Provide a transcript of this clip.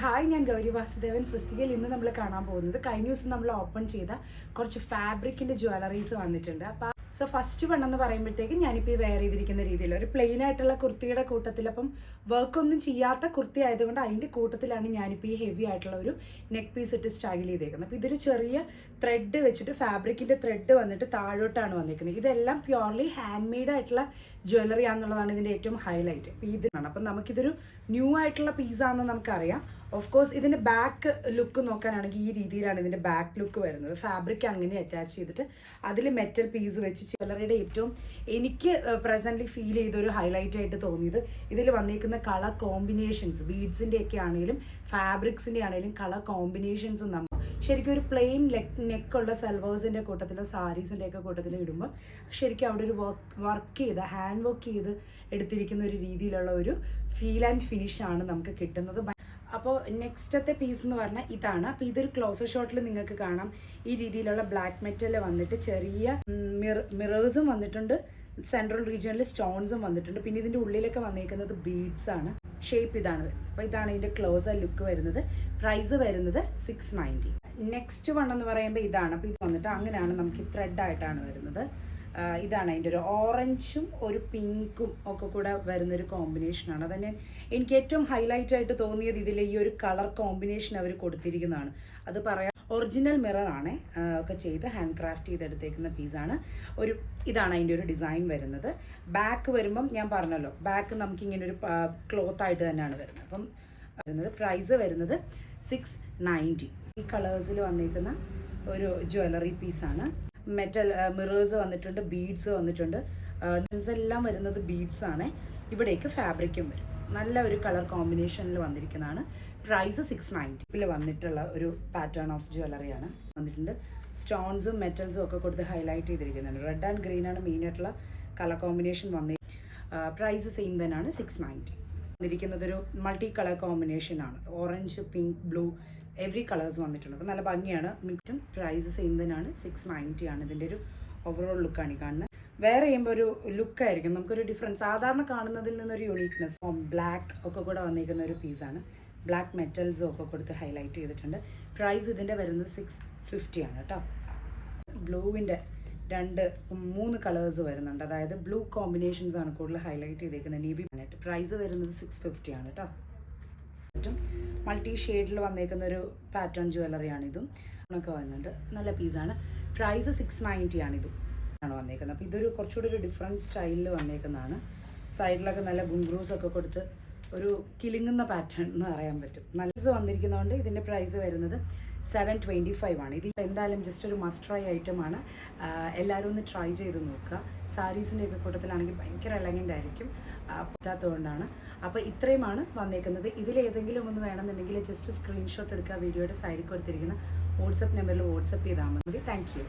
Hi, ഞാൻ ഗൗരി വാസുദേവൻ. സ്വസ്തികയിൽ ഇന്ന് നമ്മൾ കാണാൻ പോകുന്നത് കഴിഞ്ഞ ദിവസം നമ്മൾ ഓപ്പൺ ചെയ്ത കുറച്ച് ഫാബ്രിക്കിൻ്റെ ജ്വല്ലറീസ് വന്നിട്ടുണ്ട്. അപ്പോൾ ഫസ്റ്റ് വണ്ണെന്ന് പറയുമ്പോഴത്തേക്ക് ഞാനിപ്പോൾ ഈ വെയർ ചെയ്തിരിക്കുന്ന രീതിയിൽ ഒരു പ്ലെയിൻ ആയിട്ടുള്ള കുർത്തിയുടെ കൂട്ടത്തിൽ, അപ്പം വർക്കൊന്നും ചെയ്യാത്ത കുർത്തി ആയതുകൊണ്ട് അതിൻ്റെ കൂട്ടത്തിലാണ് ഞാനിപ്പോൾ ഈ ഹെവി ആയിട്ടുള്ള ഒരു നെക്ക് പീസ് ഇട്ട് സ്റ്റൈൽ ചെയ്തേക്കുന്നത്. അപ്പോൾ ഇതൊരു ചെറിയ ത്രെഡ് വെച്ചിട്ട് ഫാബ്രിക്കിൻ്റെ ത്രെഡ് വന്നിട്ട് താഴോട്ടാണ് വന്നിരിക്കുന്നത്. ഇതെല്ലാം പ്യുവർലി ഹാൻഡ് മെയ്ഡ് ആയിട്ടുള്ള ജ്വല്ലറി ആണെന്നുള്ളതാണ് ഇതിൻ്റെ ഏറ്റവും ഹൈലൈറ്റ്. അപ്പോൾ ഇതാണ്. അപ്പം നമുക്കിതൊരു ന്യൂ ആയിട്ടുള്ള പീസാണെന്ന് നമുക്കറിയാം. ഓഫ് കോഴ്സ് ഇതിൻ്റെ ബാക്ക് ലുക്ക് നോക്കാനാണെങ്കിൽ ഈ രീതിയിലാണ് ഇതിൻ്റെ ബാക്ക് ലുക്ക് വരുന്നത്. ഫാബ്രിക് അങ്ങനെ അറ്റാച്ച് ചെയ്തിട്ട് അതിൽ മെറ്റൽ പീസ് വെച്ച് ജ്വല്ലറിയുടെ ഏറ്റവും എനിക്ക് പ്രസൻ്റ്ലി ഫീൽ ചെയ്തൊരു ഹൈലൈറ്റ് ആയിട്ട് തോന്നിയത് ഇതിൽ വന്നിരിക്കുന്ന കളർ കോമ്പിനേഷൻസ്, ബീഡ്സിൻ്റെ ഒക്കെ ആണെങ്കിലും ഫാബ്രിക്സിൻ്റെ ആണെങ്കിലും കളർ കോമ്പിനേഷൻസ് നമ്മൾ ശരിക്കും ഒരു പ്ലെയിൻ നെക്കുള്ള സെൽവേഴ്സിൻ്റെ കൂട്ടത്തിലോ സാരീസിൻ്റെ ഒക്കെ കൂട്ടത്തിലോ ഇടുമ്പോൾ ശരിക്കും അവിടെ ഒരു വർക്ക് ചെയ്ത് ഹാൻഡ് വർക്ക് ചെയ്ത് എടുത്തിരിക്കുന്ന ഒരു രീതിയിലുള്ള ഒരു ഫീൽ ആൻഡ് ഫിനിഷാണ് നമുക്ക് കിട്ടുന്നത്. അപ്പോൾ നെക്സ്റ്റത്തെ പീസ് എന്ന് പറഞ്ഞാൽ ഇതാണ്. അപ്പോൾ ഇതൊരു ക്ലോസർ ഷോട്ടിൽ നിങ്ങൾക്ക് കാണാം ഈ രീതിയിലുള്ള ബ്ലാക്ക് മെറ്റൽ വന്നിട്ട് ചെറിയ മിറേഴ്സും വന്നിട്ടുണ്ട്, സെൻട്രൽ റീജിയനിൽ സ്റ്റോൺസും വന്നിട്ടുണ്ട്. പിന്നെ ഇതിൻ്റെ ഉള്ളിലൊക്കെ വന്നിരിക്കുന്നത് ബീഡ്സ് ആണ്. ഷേപ്പ് ഇതാണ്. അപ്പോൾ ഇതാണ് ഇതിൻ്റെ ക്ലോസർ ലുക്ക് വരുന്നത്. പ്രൈസ് വരുന്നത് 690. നെക്സ്റ്റ് വൺ എന്ന് പറയുമ്പോൾ ഇതാണ്. അപ്പോൾ ഇത് വന്നിട്ട് അങ്ങനെയാണ് നമുക്ക് ത്രെഡ് ആയിട്ടാണ് വരുന്നത്. ഇതാണ് അതിൻ്റെ ഒരു ഓറഞ്ചും ഒരു പിങ്കും ഒക്കെ കൂടെ വരുന്നൊരു കോമ്പിനേഷനാണ്. അതന്നെ എനിക്ക് ഏറ്റവും ഹൈലൈറ്റ് ആയിട്ട് തോന്നിയത് ഇതിൽ ഈ ഒരു കളർ കോമ്പിനേഷൻ അവർ കൊടുത്തിരിക്കുന്നതാണ്. അത് പറയാം, ഒറിജിനൽ മിററാണ് ഒക്കെ ചെയ്ത് ഹാൻഡ് ക്രാഫ്റ്റ് ചെയ്തെടുത്തേക്കുന്ന പീസാണ്. ഇതാണ് അതിൻ്റെ ഒരു ഡിസൈൻ വരുന്നത്. ബാക്ക് വരുമ്പം ഞാൻ പറഞ്ഞല്ലോ, ബാക്ക് നമുക്കിങ്ങനെ ഒരു ക്ലോത്ത് ആയിട്ട് തന്നെയാണ് വരുന്നത്. അപ്പം വരുന്നത് പ്രൈസ് വരുന്നത് 690. ഈ കളേഴ്സിൽ വന്നിരിക്കുന്ന ഒരു ജ്വല്ലറി പീസാണ്. മെറ്റൽ മിറേഴ്സ് വന്നിട്ടുണ്ട്, ബീഡ്സ് വന്നിട്ടുണ്ട്. എല്ലാം വരുന്നത് ബീഡ്സ് ആണ്. ഇവിടേക്ക് ഫാബ്രിക്കും വരും. നല്ല ഒരു കളർ കോമ്പിനേഷനിൽ വന്നിരിക്കുന്നതാണ്. പ്രൈസ് 690. ഇതിൽ വന്നിട്ടുള്ള ഒരു പാറ്റേൺ ഓഫ് ജ്വല്ലറിയാണ് വന്നിട്ടുണ്ട്. സ്റ്റോൺസും മെറ്റൽസും ഒക്കെ കൊടുത്ത് ഹൈലൈറ്റ് ചെയ്തിരിക്കുന്നുണ്ട്. റെഡ് ആൻഡ് ഗ്രീൻ ആണ് മെയിൻ ആയിട്ടുള്ള കളർ കോമ്പിനേഷൻ പ്രൈസ് സെയിം തന്നെയാണ് 690. വന്നിരിക്കുന്നത് ഒരു മൾട്ടി കളർ കോമ്പിനേഷനാണ്. Orange, pink, blue every colours വന്നിട്ടുണ്ട്. അപ്പോൾ നല്ല ഭംഗിയാണ്. മിറ്റും പ്രൈസ് സെയിം തന്നെയാണ്. 690 ആണ് ഇതിൻ്റെ ഒരു ഓവറോൾ ലുക്കാണ് ഈ കാണുന്നത്. വേറെ ചെയ്യുമ്പോൾ ഒരു ലുക്കായിരിക്കും നമുക്കൊരു ഡിഫറൻസ്. സാധാരണ കാണുന്നതിൽ നിന്നൊരു യുണീക്നെസ്, ബ്ലാക്ക് ഒക്കെ കൂടെ വന്നിരിക്കുന്ന ഒരു പീസാണ്. ബ്ലാക്ക് മെറ്റൽസും ഒക്കെ കൊടുത്ത് ഹൈലൈറ്റ് ചെയ്തിട്ടുണ്ട്. പ്രൈസ് ഇതിൻ്റെ വരുന്നത് 650 ആണ് കേട്ടോ. ബ്ലൂവിൻ്റെ 3 കളേഴ്സ് വരുന്നുണ്ട്. അതായത് ബ്ലൂ കോമ്പിനേഷൻസ് ആണ് കൂടുതൽ ഹൈലൈറ്റ് ചെയ്തേക്കുന്നത്. നേവി ആയിട്ട് പ്രൈസ് വരുന്നത് 650 ആണ് കേട്ടോ. മൾട്ടി ഷെയ്ഡിൽ വന്നേക്കുന്ന ഒരു പാറ്റേൺ ജ്വല്ലറിയാണ് ഇതും. ഒക്കെ വന്നിട്ടുണ്ട്. നല്ല പീസാണ്. പ്രൈസ് 690 ആണ്. ഇതും ആണ് വന്നേക്കുന്നത്. അപ്പോൾ ഇതൊരു കുറച്ചുകൂടി ഒരു ഡിഫറെൻറ്റ് സ്റ്റൈലിൽ വന്നേക്കുന്നതാണ്. സൈഡിലൊക്കെ നല്ല ഗുംഗ്രൂസ് ഒക്കെ കൊടുത്ത് ഒരു കിലുങ്ങുന്ന പാറ്റേൺ എന്ന് പറയാൻ പറ്റും. നല്ല വന്നിരിക്കുന്നതുകൊണ്ട് ഇതിൻ്റെ പ്രൈസ് വരുന്നത് 725 ആണ്. ഇത് എന്തായാലും ജസ്റ്റ് ഒരു മസ്റ്റ് ട്രൈ ഐറ്റമാണ്. എല്ലാവരും ഒന്ന് ട്രൈ ചെയ്ത് നോക്കുക. സാരീസിൻ്റെ ഒക്കെ കൂട്ടത്തിലാണെങ്കിൽ ഭയങ്കര എലഗൻ്റ് ആയിരിക്കും. പറ്റാത്തതുകൊണ്ടാണ്. അപ്പോൾ ഇത്രയുമാണ് വന്നേക്കുന്നത്. ഇതിലേതെങ്കിലും ഒന്ന് വേണമെന്നുണ്ടെങ്കിൽ ജസ്റ്റ് സ്ക്രീൻഷോട്ട് എടുക്കുക. വീഡിയോയുടെ സൈഡിൽ കൊടുത്തിരിക്കുന്ന വാട്സപ്പ് നമ്പറിൽ വാട്സപ്പ് ചെയ്താൽ മതി. Thank you.